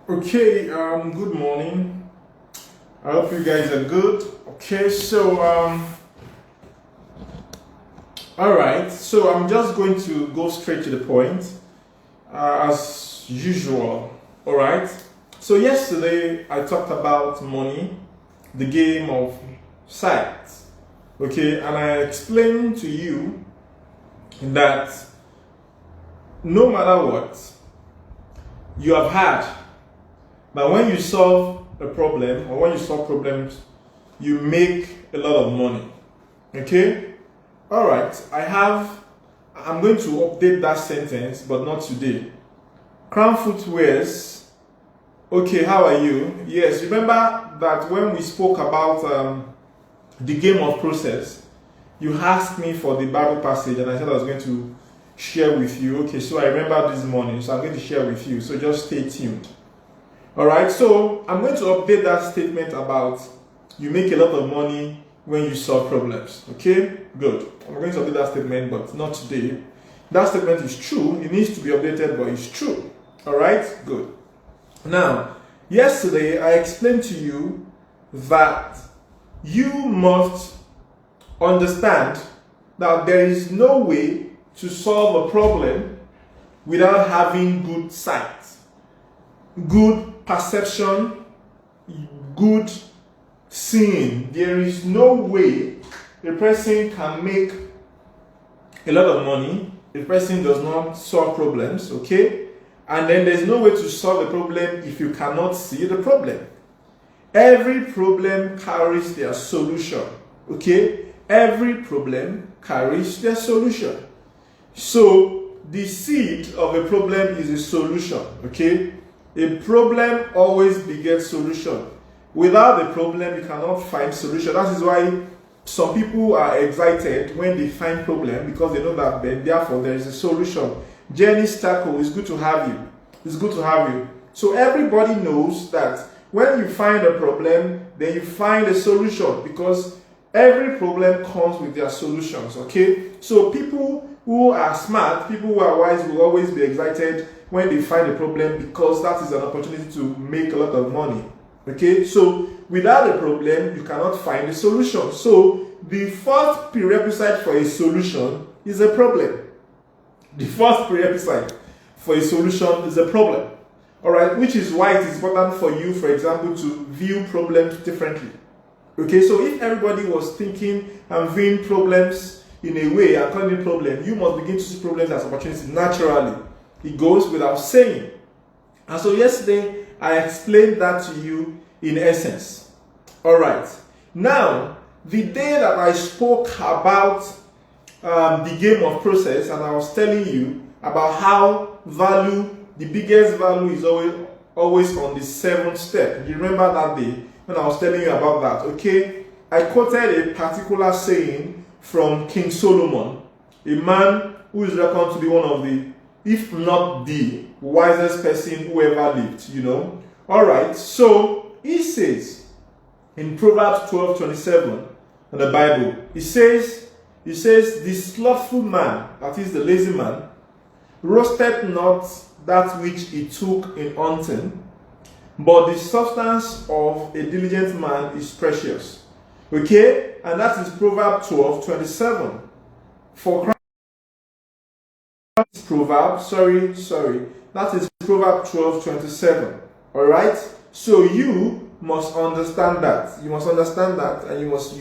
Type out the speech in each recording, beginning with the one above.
Okay, good morning. I hope you guys are good. Okay, all right, so I'm just going to go straight to the point, as usual. All right, so yesterday I talked about money, the game of sight. Okay, and I explained to you that no matter what you have had, but when you solve a problem or when you solve problems, you make a lot of money. Okay? Alright, I'm going to update that sentence, but not today. Crown Footwears. Okay, how are you? Yes, remember that when we spoke about the game of process, you asked me for the Bible passage and I said I was going to share with you. Okay, so I remember this morning, so I'm going to share with you. So just stay tuned. Alright, so I'm going to update that statement about you make a lot of money when you solve problems. Okay, good. I'm going to update that statement, but not today. That statement is true. It needs to be updated, but it's true. Alright, good. Now, yesterday I explained to you that you must understand that there is no way to solve a problem without having good sight, good perception, good seeing. There is no way a person can make a lot of money if a person does not solve problems, okay? And then there's no way to solve a problem if you cannot see the problem. Every problem carries their solution, okay? Every problem carries their solution. So the seed of a problem is a solution, okay? A problem always begets solution. Without a problem, you cannot find solution. That is why some people are excited when they find problem, because they know that therefore there is a solution. Jenny Stacko, it's good to have you. It's good to have you. So everybody knows that when you find a problem, then you find a solution, because every problem comes with their solutions, okay? So people who are smart, people who are wise will always be excited when they find a problem, because that is an opportunity to make a lot of money. Okay, so without a problem, you cannot find a solution. So the first prerequisite for a solution is a problem. The first prerequisite for a solution is a problem. Alright, which is why it is important for you, for example, to view problems differently. Okay, so if everybody was thinking and viewing problems in a way and calling it problem, you must begin to see problems as opportunities naturally. It goes without saying. And so yesterday, I explained that to you in essence. Alright. Now, the day that I spoke about the game of process, and I was telling you about how the biggest value is always on the seventh step. You remember that day when I was telling you about that, okay? I quoted a particular saying from King Solomon, a man who is reckoned to be one of the, if not the wisest person who ever lived, you know. Alright, so he says in Proverbs 12:27 in the Bible, he says, the slothful man, that is the lazy man, roasted not that which he took in hunting, but the substance of a diligent man is precious. Okay, and that is Proverbs 12:27. For Proverbs, that is Proverbs 12:27. Alright? So you must understand that. You must understand that, and you must,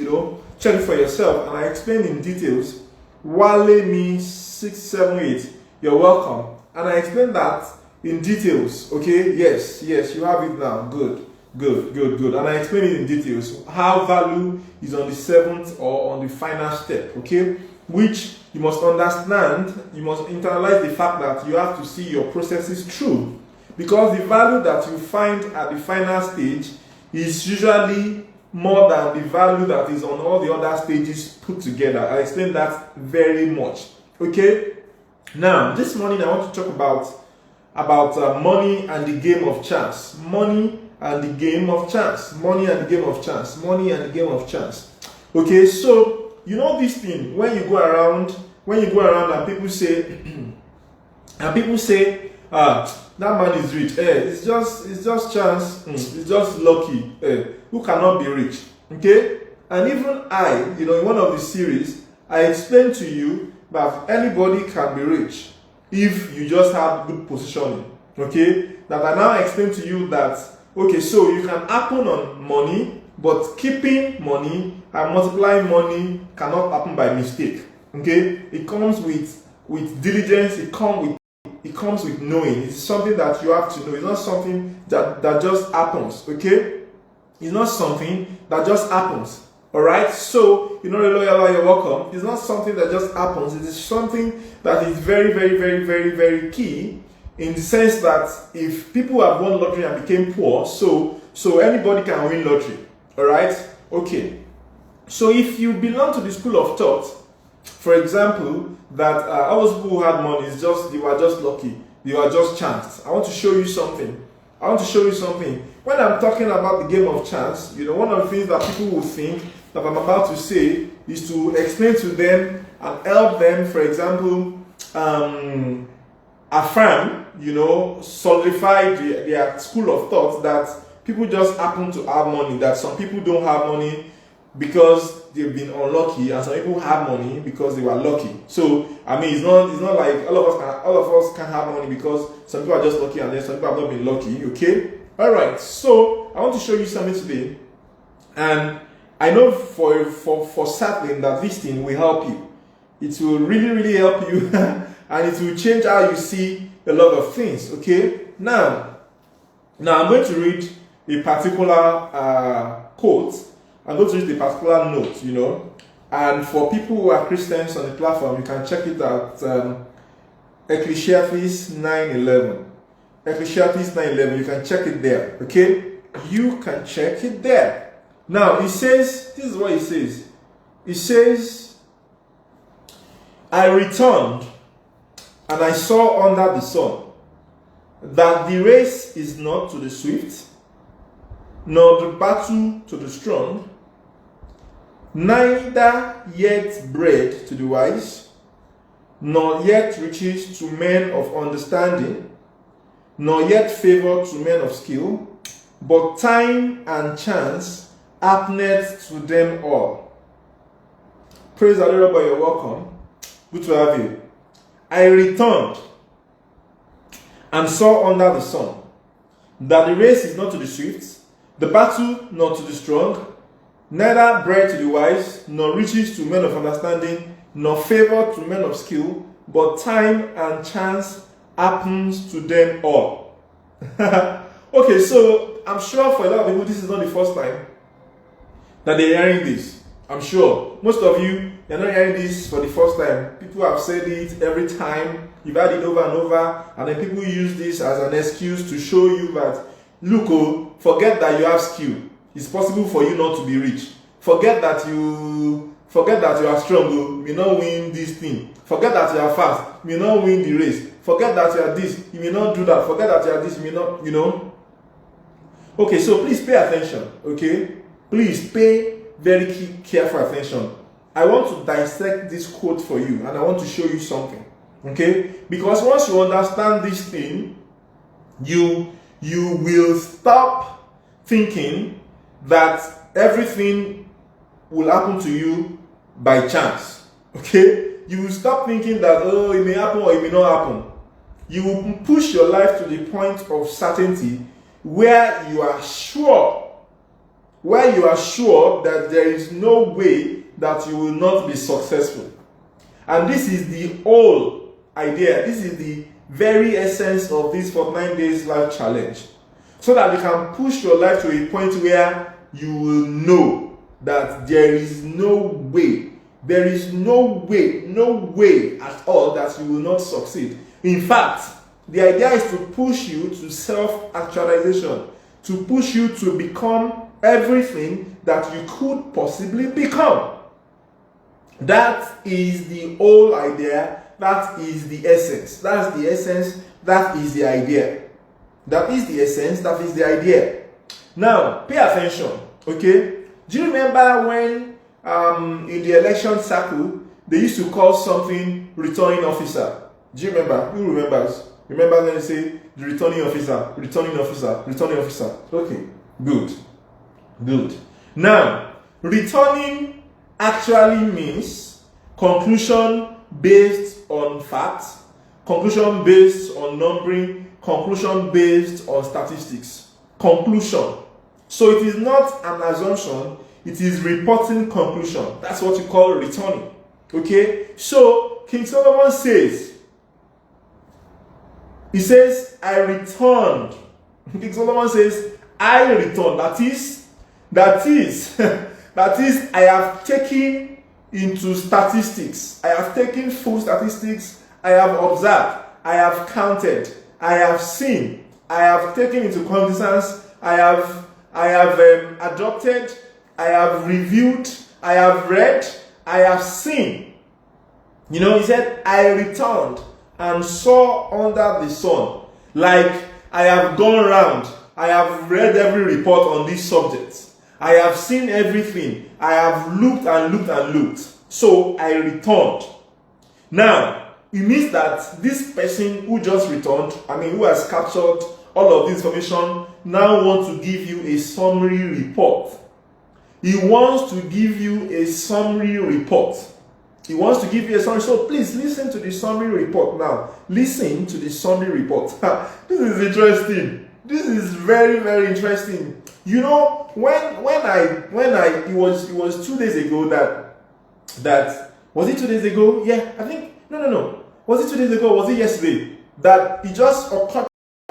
check it for yourself. And I explained in details. Wale means 678. You're welcome. And I explained that in details. Okay? Yes, you have it now. Good. And I explained it in details. How value is on the seventh or on the final step. Okay? Which you must understand. You must internalize the fact that you have to see your processes through. Because the value that you find at the final stage is usually more than the value that is on all the other stages put together. I explained that very much. Okay? Now, this morning I want to talk about money and the game of chance. Money and the game of chance. Money and the game of chance. Money and the game of chance. Okay, so you know this thing when you go around and people say that man is rich. It's just chance. It's just lucky. Who cannot be rich? Okay. And even I, in one of the series, I explained to you that anybody can be rich if you just have good positioning. Okay. That I now explain to you that, okay, so you can happen on money, but keeping money and multiplying money cannot happen by mistake. Okay. It comes with diligence. It comes with knowing. It's something that you have to know. It's not something that just happens. Okay. It's not something that just happens. Alright, so you're welcome. It's not something that just happens. It is something that is very, very, very, very, very key, in the sense that if people have won lottery and became poor, so anybody can win lottery. Alright? Okay. So if you belong to the school of thought, for example, that all those people who had money, they were just lucky. They were just chance. I want to show you something. When I'm talking about the game of chance, one of the things that people will think that I'm about to say is to explain to them and help them, for example, affirm, solidify their school of thought that people just happen to have money, that some people don't have money because they've been unlucky, and some people have money because they were lucky. So it's not like all of us can have money because some people are just lucky and then some people have not been lucky. Okay. All right. So I want to show you something today, and I know for certain that this thing will help you. It will really, really help you, and it will change how you see a lot of things. Okay. Now I'm going to read a particular quote. I'm going to read a particular note, and for people who are Christians on the platform, you can check it out. Ecclesiastes 9:11. Ecclesiastes 9:11. You can check it there. Okay, you can check it there. Now it says, this is what it says. It says, I returned, and I saw under the sun that the race is not to the swift, nor the battle to the strong, neither yet bread to the wise, nor yet riches to men of understanding, nor yet favor to men of skill, but time and chance happeneth to them all. Praise the Lord, you're welcome. Good to have you. I returned and saw under the sun that the race is not to the swift, the battle not to the strong, neither bread to the wise, nor riches to men of understanding, nor favor to men of skill, but time and chance happens to them all. Okay, so I'm sure for a lot of people this is not the first time that they're hearing this. I'm sure most of you are not hearing this for the first time. People have said it every time. You've had it over and over, and then people use this as an excuse to show you that, look, forget that you have skill. It's possible for you not to be rich. Forget that you are strong. You may not win this thing. Forget that you are fast. You may not win the race. Forget that you are this. You may not do that. Forget that you are this. You may not. Okay, so please pay attention. Okay, please pay very careful attention. I want to dissect this quote for you, and I want to show you something. Okay, because once you understand this thing, you will stop thinking that everything will happen to you by chance. Okay, you will stop thinking that it may happen or it may not happen. You will push your life to the point of certainty where you are sure that there is no way that you will not be successful. And this is the whole idea. This is the very essence of this 49 days life challenge, so that you can push your life to a point where you will know that there is no way at all that you will not succeed. In fact, the idea is to push you to self-actualization, to push you to become everything that you could possibly become. That is the whole idea. That is the essence. That's the essence. That is the idea. That is the essence. That is the idea. Now, pay attention. Okay? Do you remember when in the election circle they used to call something returning officer? Do you remember? Who remembers? Remember when you say the returning officer, returning officer, returning officer. Okay, good. Good. Now, returning actually means conclusion based on facts, conclusion based on numbering, conclusion based on statistics. Conclusion. So it is not an assumption, it is reporting conclusion. That's what you call returning. Okay? So King Solomon says, he says, I returned. King Solomon says, I returned. That is, I have taken into statistics. I have taken full statistics. I have observed. I have counted. I have seen. I have taken into cognizance. I have adopted. I have reviewed. I have read. I have seen. You know, he said, I returned and saw under the sun. Like, I have gone around. I have read every report on these subjects. I have seen everything. I have looked and looked and looked. So I returned. Now, it means that this person who just returned, who has captured all of this information, now wants to give you a summary report. He wants to give you a summary report. He wants to give you a summary. So please listen to the summary report now. Listen to the summary report. This is interesting. This is very, very interesting. You know, it was 2 days ago that was it 2 days ago? Yeah, I think no. Was it 2 days ago? Or was it yesterday? That it just occurred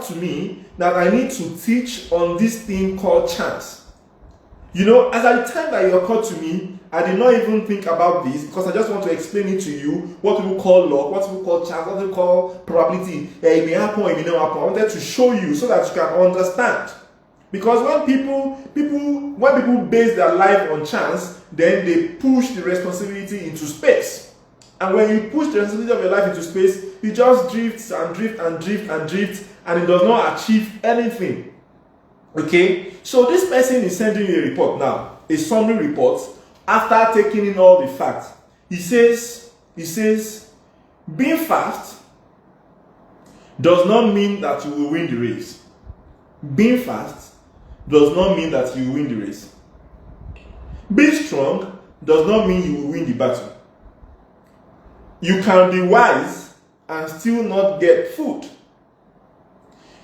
to me that I need to teach on this thing called chance. You know, as at the time that it occurred to me, I did not even think about this because I just want to explain it to you. What people call luck, what people call chance, what people call probability. It may happen or it may not happen. I wanted to show you so that you can understand. Because when people base their life on chance, then they push the responsibility into space. And when you push the responsibility of your life into space, it just drifts and drifts and drifts and drifts, and it does not achieve anything. Okay? So this person is sending you a report now, a summary report, after taking in all the facts. He says, being fast does not mean that you will win the race. Being fast does not mean that you will win the race. Being strong does not mean you will win the battle. You can be wise and still not get food.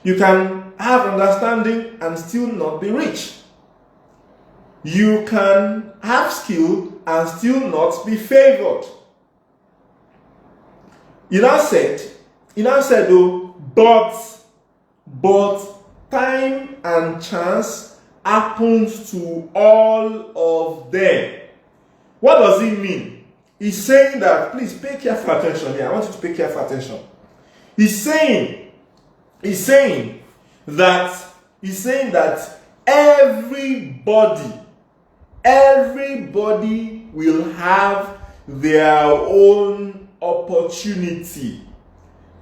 You can have understanding and still not be rich. You can have skill and still not be favored. He now said though, but time and chance happens to all of them. What does it mean? He's saying that, please pay careful attention here. I want you to pay careful attention. He's saying that everybody will have their own opportunity.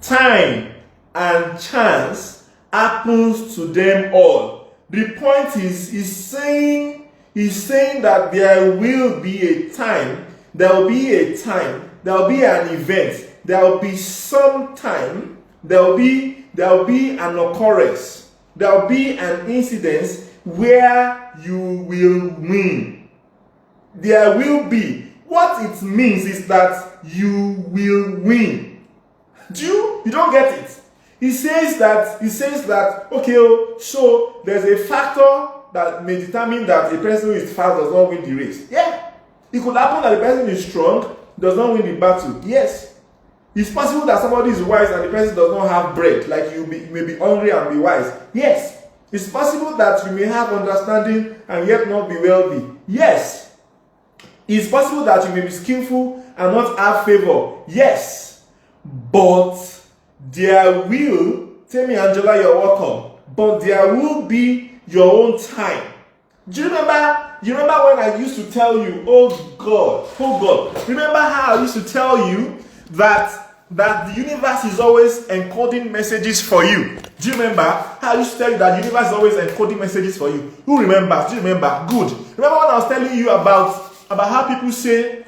Time and chance happens to them all. The point is, he's saying that there will be a time, there will be an event, there will be some time, there will be an occurrence, there will be an incident where you will win. There will be. What it means is that you will win. You don't get it. He says that okay, so there's a factor that may determine that a person who is fast does not win the race. Yeah. It could happen that the person is strong, does not win the battle. Yes. It's possible that somebody is wise and the person does not have bread, like you may be hungry and be wise. Yes. It's possible that you may have understanding and yet not be wealthy. Yes. It's possible that you may be skillful and not have favor. Yes. But there will, tell me Angela, you're welcome, but there will be your own time. Do you remember when I used to tell you, oh God, remember how I used to tell you that the universe is always encoding messages for you? Do you remember how I used to tell you that the universe is always encoding messages for you? Who remembers? Do you remember? Good. Remember when I was telling you about how people say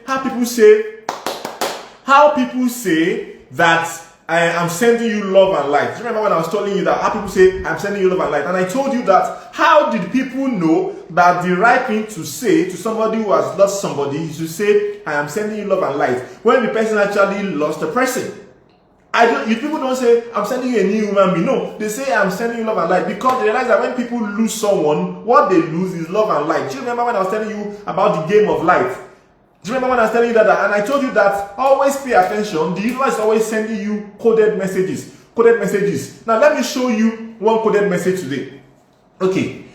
that I'm sending you love and light. Do you remember when I was telling you that how people say, I'm sending you love and light? And I told you that how did people know that the right thing to say to somebody who has lost somebody is to say, I am sending you love and light, when the person actually lost the person? People don't say, I'm sending you a new human being. No, they say, I'm sending you love and light, because they realize that when people lose someone, what they lose is love and light. Do you remember when I was telling you about the game of life? Do you remember when I was telling you that? And I told you that always pay attention. The universe is always sending you coded messages. Coded messages. Now let me show you one coded message today. Okay,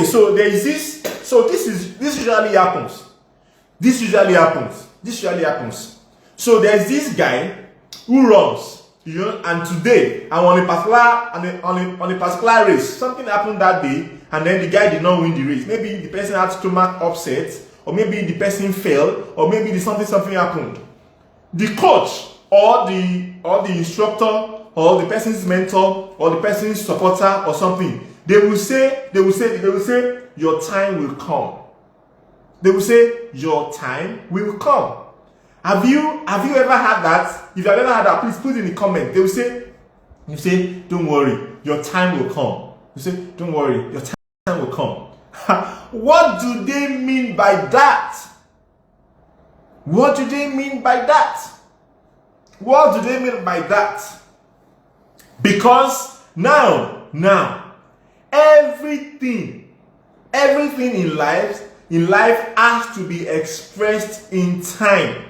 so there is this. So this usually happens. This usually happens. So there's this guy who runs, and today I'm on a particular race. Something happened that day, and then the guy did not win the race. Maybe the person had stomach upset, or maybe the person fell, or maybe something happened. The coach or the instructor or the person's mentor or the person's supporter or something, they will say, your time will come. They will say, your time will come. Have you ever had that? If you have ever had that, please put it in the comment. They will say, don't worry, your time will come. You say, don't worry, your time will come. What do they mean by that? What do they mean by that? What do they mean by that? Because now, everything in life has to be expressed in time.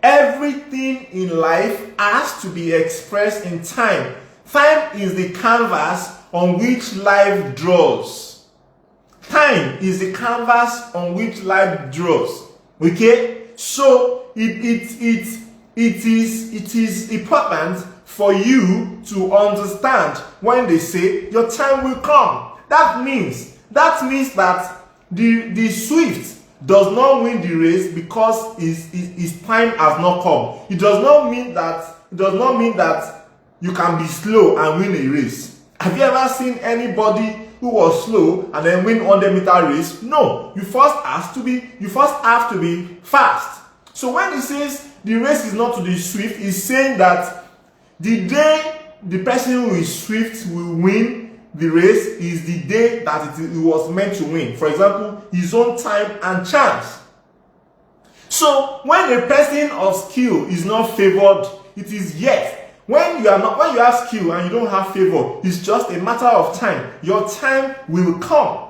Everything in life has to be expressed in time. Time is the canvas on which life draws. Time is the canvas on which life draws. Okay? So it is important for you to understand when they say your time will come. That means that the swift does not win the race because his time has not come. It does not mean that you can be slow and win a race. Have you ever seen anybody who was slow and then win 100-meter race? No. You first have to be fast. So when he says the race is not to the swift, he's saying that the day the person who is swift will win the race is the day that it was meant to win. For example, his own time and chance. So when a person of skill is not favored, it is yet. When you have skill and you don't have favor, it's just a matter of time. Your time will come.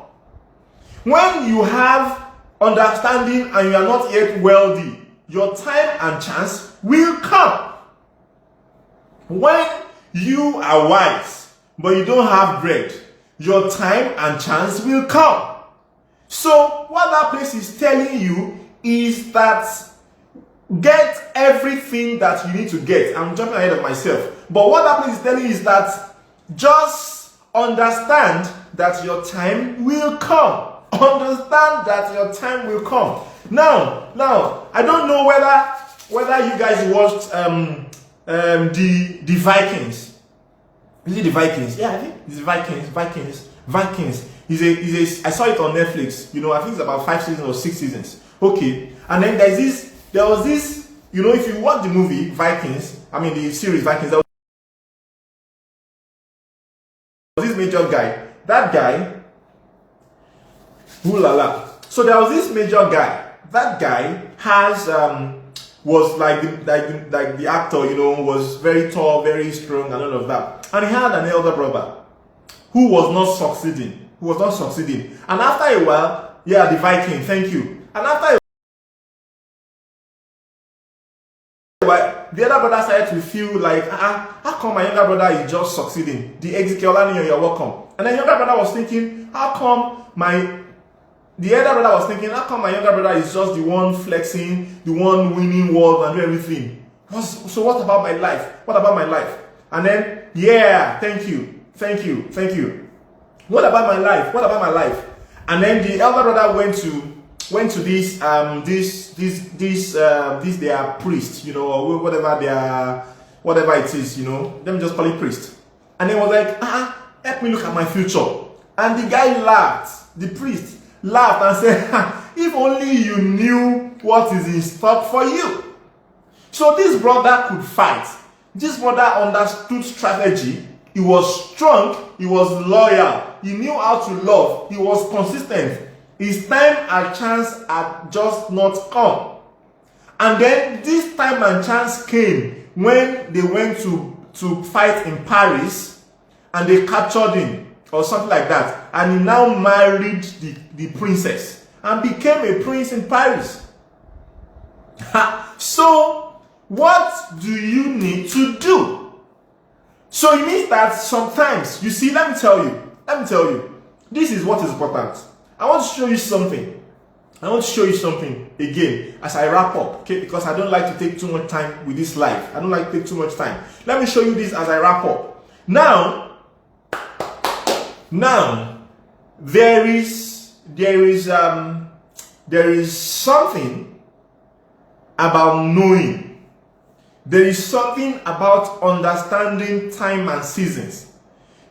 When you have understanding and you are not yet wealthy, your time and chance will come. When you are wise, but you don't have bread, your time and chance will come. So what that place is telling you is that get everything that you need to get. I'm jumping ahead of myself. But what that place is telling you is that just understand that your time will come. Understand that your time will come. Now, I don't know whether you guys watched the Vikings. Is it the Vikings? Yeah, I think it's the Vikings. I saw it on Netflix. I think it's about 5 seasons or 6 seasons. Okay. And then there was this, if you watch the movie Vikings, the series Vikings, there was this major guy. That guy, ooh la la. So there was this major guy. That guy was like the actor, was very tall, very strong, and all of that. And he had an elder brother who was not succeeding. And after a while, the Viking, thank you. And after a while, the other brother started to feel like, how come my younger brother is just succeeding? The Ezekiel, you're welcome. And the younger brother was thinking, how come my younger brother is just the one flexing, the one winning world and do everything? So what about my life? And then, thank you. What about my life? And then the elder brother went to this their priest, or whatever it is, let me just call it priest. And he was like, help me look at my future. And the guy laughed. The priest laughed and said, if only you knew what is in stock for you. So this brother could fight. This brother understood strategy. He was strong. He was loyal. He knew how to love. He was consistent. His time and chance had just not come. And then this time and chance came when they went to fight in Paris and they captured him or something like that. And he now married the princess and became a prince in Paris. So, what do you need to do? So it means that sometimes, you see, let me tell you, this is what is important. I want to show you something. I want to show you something again as I wrap up, okay? Because I don't like to take too much time with this live. I don't like to take too much time. Let me show you this as I wrap up. Now, there is something about knowing. There is something about understanding time and seasons.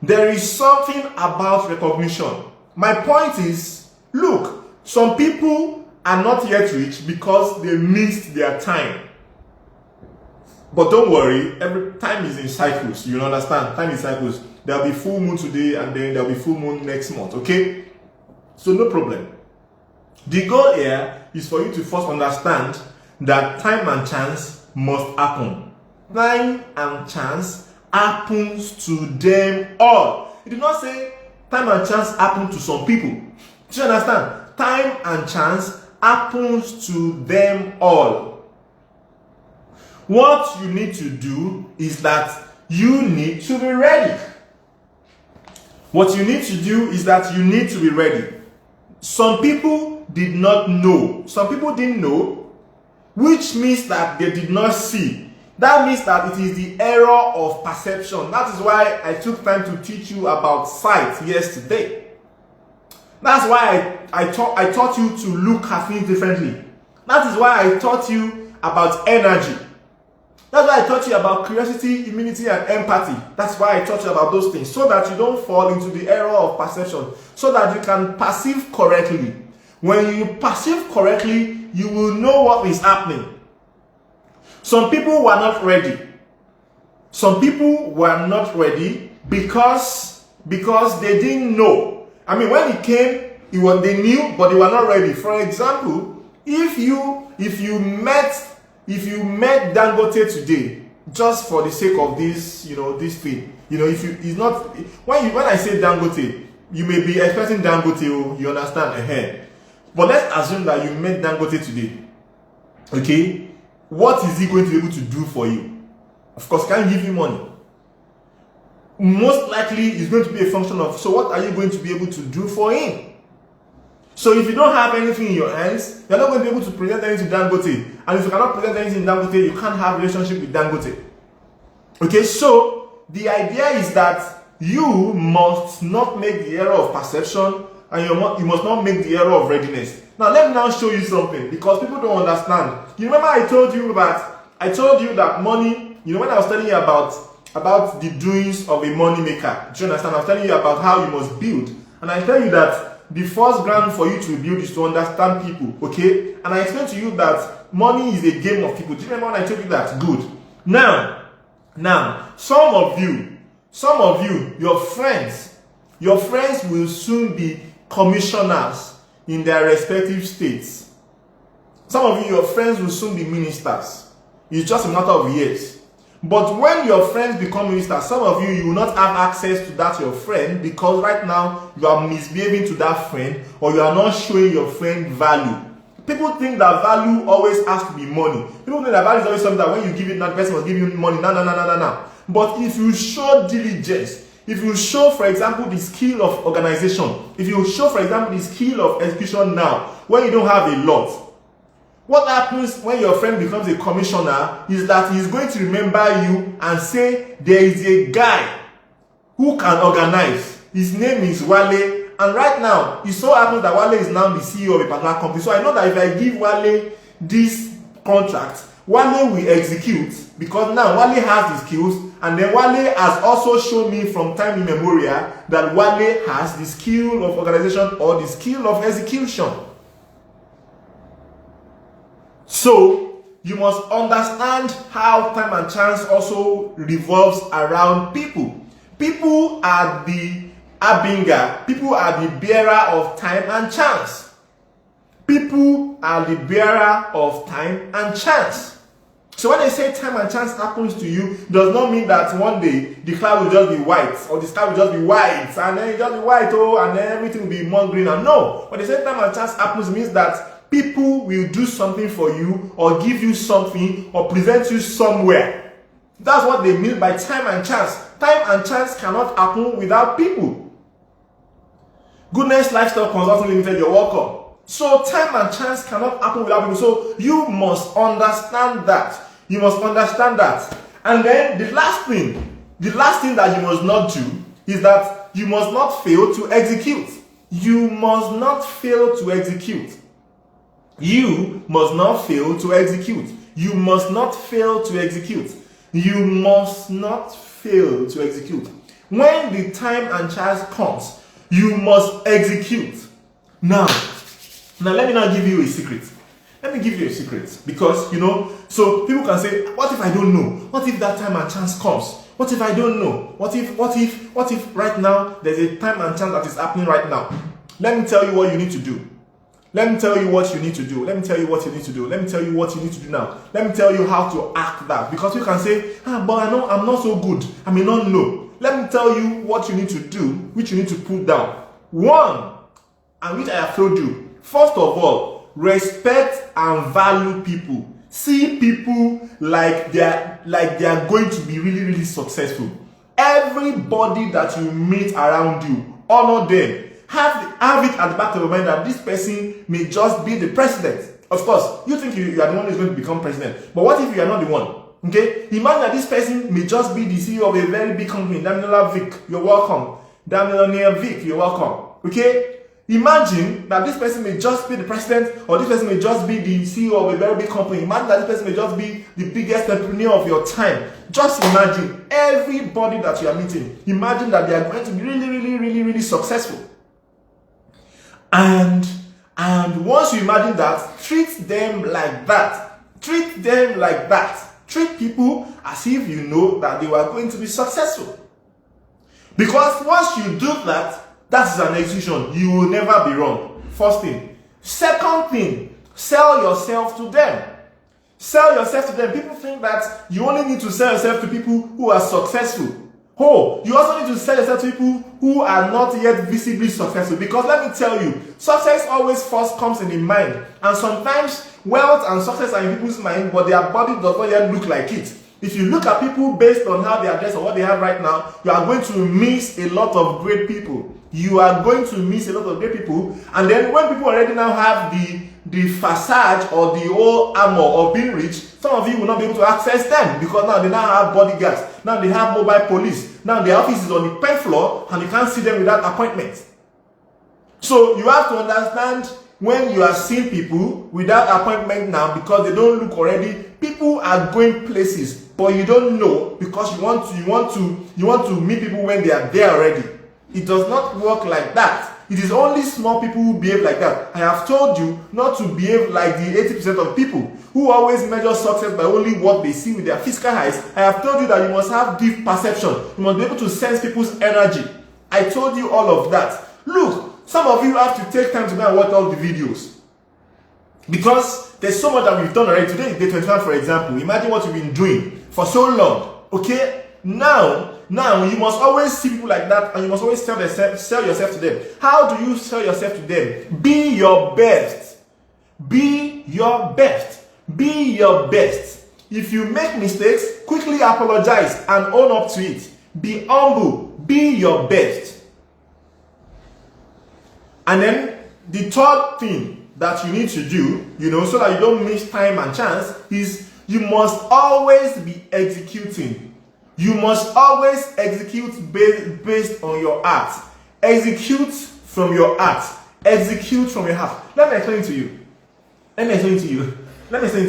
There is something about recognition. My point is, look, some people are not yet rich because they missed their time. But don't worry, every time is in cycles. You understand? Time is cycles. There'll be full moon today and then there'll be full moon next month, okay? So no problem. The goal here is for you to first understand that time and chance must happen. Time and chance happens to them all. It did not say time and chance happen to some people. Do you understand? Time and chance happens to them all. What you need to do is that you need to be ready. What you need to do is that you need to be ready. Some people did not know. Some people didn't know, which means that they did not see. That means that it is the error of perception. That is why I took time to teach you about sight yesterday. That's why I taught you to look at things differently. That is why I taught you about energy. That's why I taught you about curiosity, humility, and empathy. That's why I taught you about those things, so that you don't fall into the error of perception, so that you can perceive correctly. When you perceive correctly, you will know what is happening. Some people were not ready. Some people were not ready because they didn't know. I mean, when it came, they knew, but they were not ready. For example, if you met Dangote today, just for the sake of this, this thing, when I say Dangote, you may be expecting Dangote, you understand ahead. But let's assume that you met Dangote today. Okay, what is he going to be able to do for you? Of course, can't give you money. Most likely it's going to be a function of, so what are you going to be able to do for him? So if you don't have anything in your hands, you're not going to be able to present anything to Dangote. And if you cannot present anything to Dangote, you can't have a relationship with Dangote. Okay, so the idea is that you must not make the error of perception, and you must not make the error of readiness. Now let me now show you something, because people don't understand. You remember I told you that money, when I was telling you about the doings of a money maker. Do you understand? I was telling you about how you must build. And I tell you that the first ground for you to build is to understand people. Okay? And I explained to you that money is a game of people. Do you remember when I told you that? Good. Now, some of you, your friends will soon be commissioners in their respective states. Some of you, your friends will soon be ministers. It's just a matter of years. But when your friends become ministers, some of you will not have access to that your friend, because right now you are misbehaving to that friend, or you are not showing your friend value. People think that value always has to be money. People think that value is always something that when you give it, that person must give you money. No. But if you show diligence, if you show, for example, the skill of organization, if you show, for example, the skill of execution now, when you don't have a lot, what happens when your friend becomes a commissioner is that he's going to remember you and say, there is a guy who can organize. His name is Wale. And right now, it so happens that Wale is now the CEO of a particular company. So I know that if I give Wale this contract, Wale will execute, because now Wale has the skills, and then Wale has also shown me from time immemorial that Wale has the skill of organization or the skill of execution. So you must understand how time and chance also revolves around people. People are the Abinga. People are the bearer of time and chance. People are the bearer of time and chance. So when they say time and chance happens to you, does not mean that one day the cloud will just be white or the sky will just be white and then it just be white, and then everything will be more green. And no, when they say time and chance happens, means that people will do something for you or give you something or present you somewhere. That's what they mean by time and chance. Time and chance cannot happen without people. Goodness Lifestyle Consulting Limited, you're welcome. So time and chance cannot happen without people. So you must understand that. You must understand that. And then the last thing that you must not do is that you must not fail to execute. You must not fail to execute. You must not fail to execute. You must not fail to execute. You must not fail to execute. When the time and chance comes, you must execute. Now let me now give you a secret. Let me give you a secret. Because, so people can say, what if I don't know? What if that time and chance comes? What if I don't know? What if right now there's a time and chance that is happening right now? Let me tell you what you need to do. Let me tell you what you need to do. Let me tell you what you need to do. Let me tell you what you need to do now. Let me tell you how to act that. Because you can say, but I know I'm not so good. I may not know. Let me tell you what you need to do, which you need to put down. One, and which I have told you. First of all, respect and value people. See people like they are going to be really, really successful. Everybody that you meet around you, honor them. Have it at the back of your mind that this person may just be the president. Of course, you think you are the one who is going to become president. But what if you are not the one? Okay? Imagine that this person may just be the CEO of a very big company. Damilola Vic, you're welcome. Damilola Vic, you're welcome. Okay? Imagine that this person may just be the president, or this person may just be the CEO of a very big company. Imagine that this person may just be the biggest entrepreneur of your time. Just imagine everybody that you are meeting. Imagine that they are going to be really, really, really, really successful. And once you imagine that, treat them like that. Treat them like that. Treat people as if you know that they were going to be successful. Because once you do that, that's an execution. You will never be wrong. First thing. Second thing, sell yourself to them. Sell yourself to them. People think that you only need to sell yourself to people who are successful. You also need to sell yourself to people who are not yet visibly successful. Because let me tell you, success always first comes in the mind. And sometimes wealth and success are in people's mind, but their body does not yet look like it. If you look at people based on how they are dressed or what they have right now, you are going to miss a lot of great people. You are going to miss a lot of great people. And then when people already now have the facade or the whole armor of being rich, some of you will not be able to access them because now they now have bodyguards. Now they have mobile police. Now their office is on the 10th floor and you can't see them without appointment. So you have to understand when you are seeing people without appointment now because they don't look already. People are going places, but you don't know because you want to meet people when they are there already. It does not work like that. It is only small people who behave like that. I have told you not to behave like the 80% of people who always measure success by only what they see with their physical eyes. I have told you that you must have deep perception. You must be able to sense people's energy. I told you all of that. Look, some of you have to take time to go and watch all the videos. Because there's so much that we've done already. Today is day 21, for example. Imagine what you've been doing for so long. Okay? Now you must always see people like that and you must always sell yourself to them. How do you sell yourself to them? Be your best. Be your best. Be your best. If you make mistakes, quickly apologize and own up to it. Be humble. Be your best. And then the third thing that you need to do, so that you don't miss time and chance, is you must always be executing. You must always execute based on your heart. Execute from your heart. Execute from your heart. Let me explain to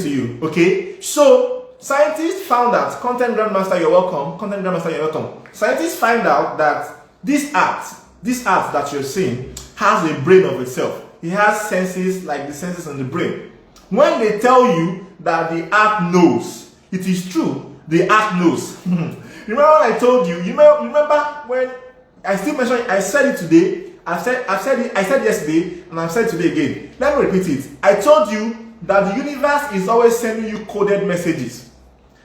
you. Okay? So, scientists found out, Content Grandmaster, you're welcome. Scientists find out that this art that you're seeing has a brain of itself. It has senses like the senses in the brain. When they tell you that the app knows. It is true. The app knows. Remember when I told you? Remember when I still mentioned? I said it today. I said yesterday, and I've said it today again. Let me repeat it. I told you that the universe is always sending you coded messages.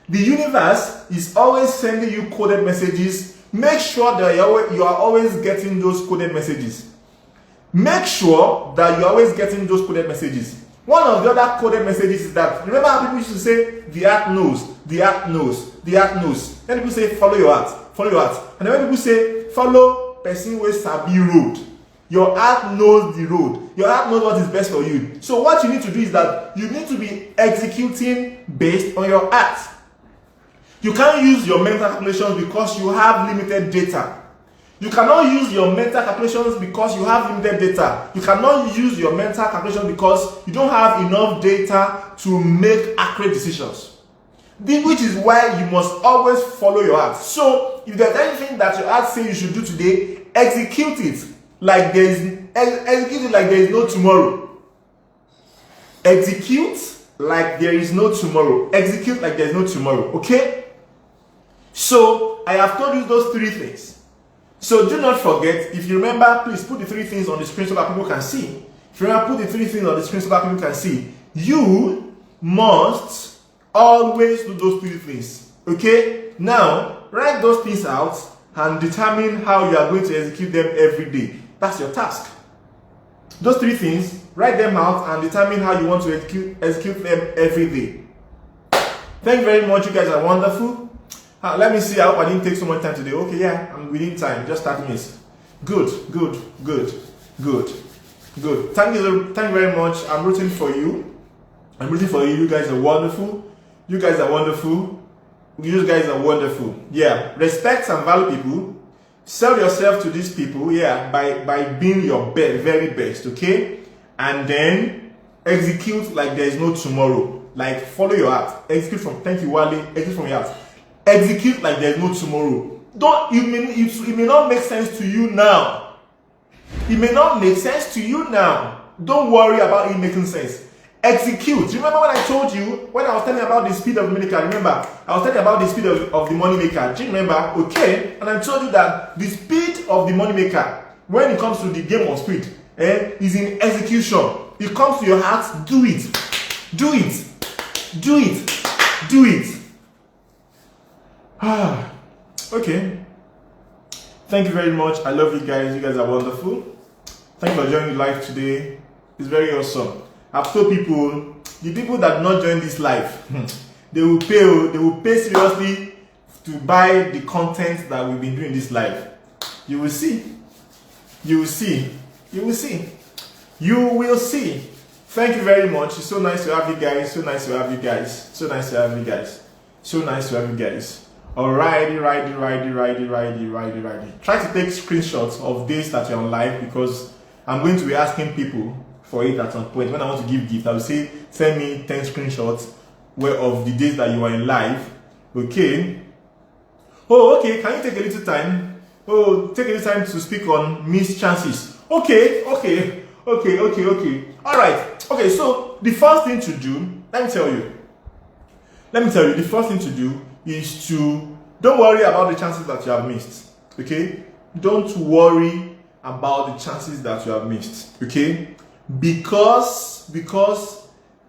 The universe is always sending you coded messages. Make sure that you are always getting those coded messages. Make sure that you're always getting those coded messages. One of the other coded messages is that, remember how people used to say, the app knows, the app knows, the app knows. Then people say, follow your heart, follow your heart. And then when people say, follow person with Sabi road, your app knows the road. Your app knows what is best for you. So what you need to do is that you need to be executing based on your app. You can't use your mental calculations because you have limited data. You cannot use your mental calculations because you have limited data. You cannot use your mental calculations because you don't have enough data to make accurate decisions. Which is why you must always follow your heart. So, if there's anything that your heart says you should do today, execute it like there is no tomorrow. Execute like there is no tomorrow. Execute like there is no tomorrow. Okay? So, I have told you those three things. So do not forget, if you remember, please put the three things on the screen so that people can see. If you remember, put the three things on the screen so that people can see. You must always do those three things. Okay? Now, write those things out and determine how you are going to execute them every day. That's your task. Those three things, write them out and determine how you want to execute them every day. Thank you very much. You guys are wonderful. Let me see. I hope I didn't take so much time today. Okay, yeah, I'm within time. Just 30 minutes. Good. Thank you very much. I'm rooting for you. You guys are wonderful. You guys are wonderful. Yeah. Respect and value people. Sell yourself to these people. Yeah. By being your very best. Okay. And then execute like there is no tomorrow. Like follow your heart. Execute from. Thank you, Wale. Execute from your heart. Execute like there's no tomorrow. It may not make sense to you now. It may not make sense to you now. Don't worry about it making sense. Execute. Remember when I told you, when I was telling you about the speed of the money maker, remember? I was telling you about the speed of the money maker. Do you remember? Okay. And I told you that the speed of the money maker, when it comes to the game of speed, is in execution. It comes to your heart, do it. Do it. Do it. Do it. Okay. Thank you very much. I love you guys. You guys are wonderful. Thank you for joining live today. It's very awesome. I've told people, the people that not join this live, they will pay seriously to buy the content that we've been doing this live. You will see. You will see. You will see. You will see. Thank you very much. It's so nice to have you guys. So nice to have you guys. So nice to have you guys. So nice to have you guys. Alrighty. Try to take screenshots of days that you're on live because I'm going to be asking people for it at some point. When I want to give gift, I will say, send me 10 screenshots of the days that you are in live. Okay. Oh, okay. Can you take a little time? Oh, take a little time to speak on missed chances. Okay. Alright. Okay, so the first thing to do, let me tell you, the first thing to do is to don't worry about the chances that you have missed. Okay? Don't worry about the chances that you have missed. Okay? Because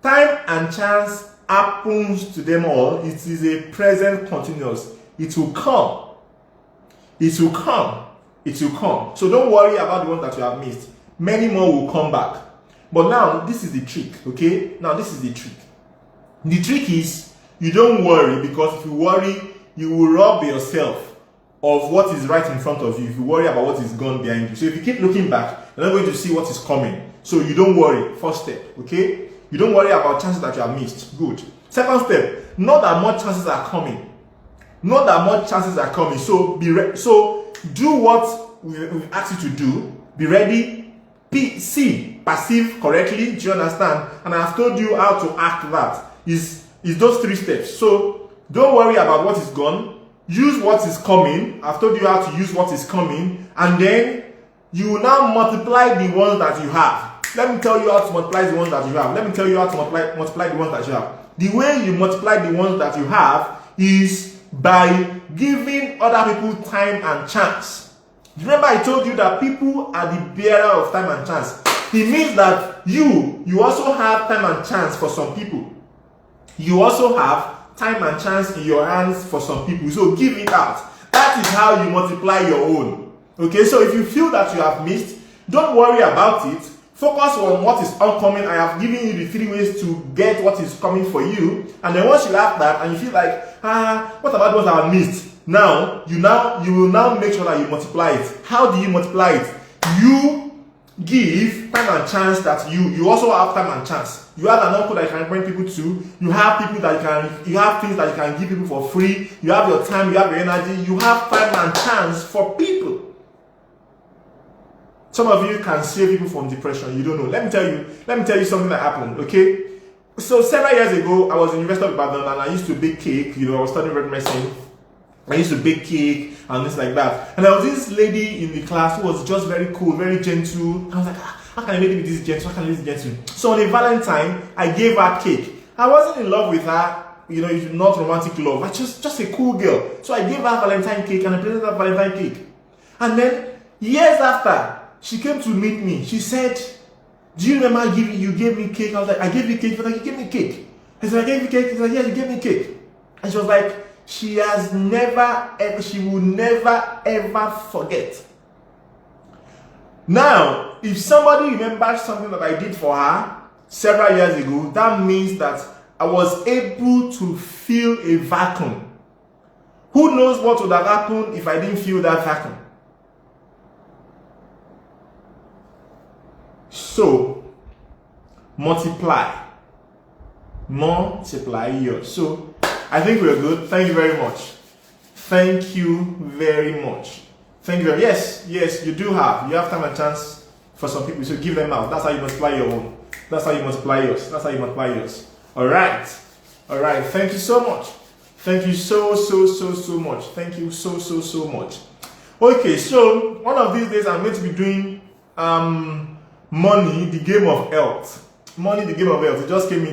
time and chance happens to them all. It is a present continuous. It will come. So don't worry about the ones that you have missed. Many more will come back. But now, this is the trick. Okay? Now, this is the trick. The trick is you don't worry, because if you worry, you will rob yourself of what is right in front of you. If you worry about what is gone behind you. So if you keep looking back, you're not going to see what is coming. So you don't worry. First step, okay? You don't worry about chances that you have missed. Good. Second step, not that more chances are coming. So do what we've asked you to do. Be ready. Perceive correctly. Do you understand? And I've told you how to act that. Is those three steps. So don't worry about what is gone. Use what is coming. I've told you how to use what is coming. And then you will now multiply the ones that you have. Let me tell you how to multiply the ones that you have. Let me tell you how to multiply the ones that you have. The way you multiply the ones that you have is by giving other people time and chance. Remember I told you that people are the bearer of time and chance. It means that you also have time and chance for some people. You also have time and chance in your hands for some people. So give it out. That is how you multiply your own. Okay, so if you feel that you have missed, don't worry about it. Focus on what is oncoming. I have given you the 3 ways to get what is coming for you. And then once you have that and you feel like, what about what I missed? Now, you will now make sure that you multiply it. How do you multiply it? You give time and chance that you also have time and chance. You have an uncle that you can bring people to. You have people that you have things that you can give people for free. You have your time, you have your energy. You have time and chance for people. Some of you can save people from depression. You don't know. Let me tell you something that happened. Okay. So several years ago, I was in University of Ibadan and I used to bake cake. I was studying red medicine. I used to bake cake and things like that. And there was this lady in the class who was just very cool, very gentle. I was like, how can a lady be this gentle? How can a lady be this gentle? So on a Valentine, I gave her cake. I wasn't in love with her, not romantic love. I just a cool girl. So I gave her Valentine cake and I presented her Valentine cake. And then years after, she came to meet me. She said, do you remember you gave me cake? I was like, I gave you cake. She was like, you gave me cake. I said, I gave you cake. She was like, yeah, you gave me cake. And she was like, she will never ever forget. Now, if somebody remembers something that I did for her several years ago, that means that I was able to fill a vacuum. Who knows what would have happened if I didn't fill that vacuum? So, multiply yours. So, I think we're good. Thank you very much. Thank you very much. Thank you. Yes, you do have. You have time and chance for some people. So give them out. That's how you multiply your own. That's how you multiply yours. That's how you multiply yours. All right. Thank you so much. Thank you so much. Thank you so much. Okay, so one of these days I'm going to be doing money, the game of health. Money, the game of health. It just came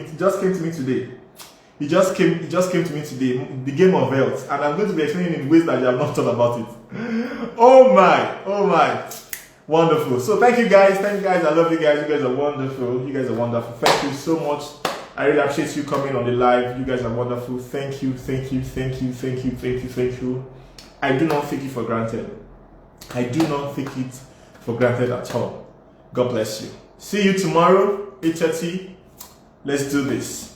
to me today. It just came to me today, the game of health, and I'm going to be explaining in ways that you have not thought about it. Oh my, wonderful. So thank you guys, I love you guys. You guys are wonderful. Thank you so much. I really appreciate you coming on the live. You guys are wonderful. Thank you. I do not take it for granted. I do not take it for granted at all. God bless you. See you tomorrow, 8:30. Let's do this.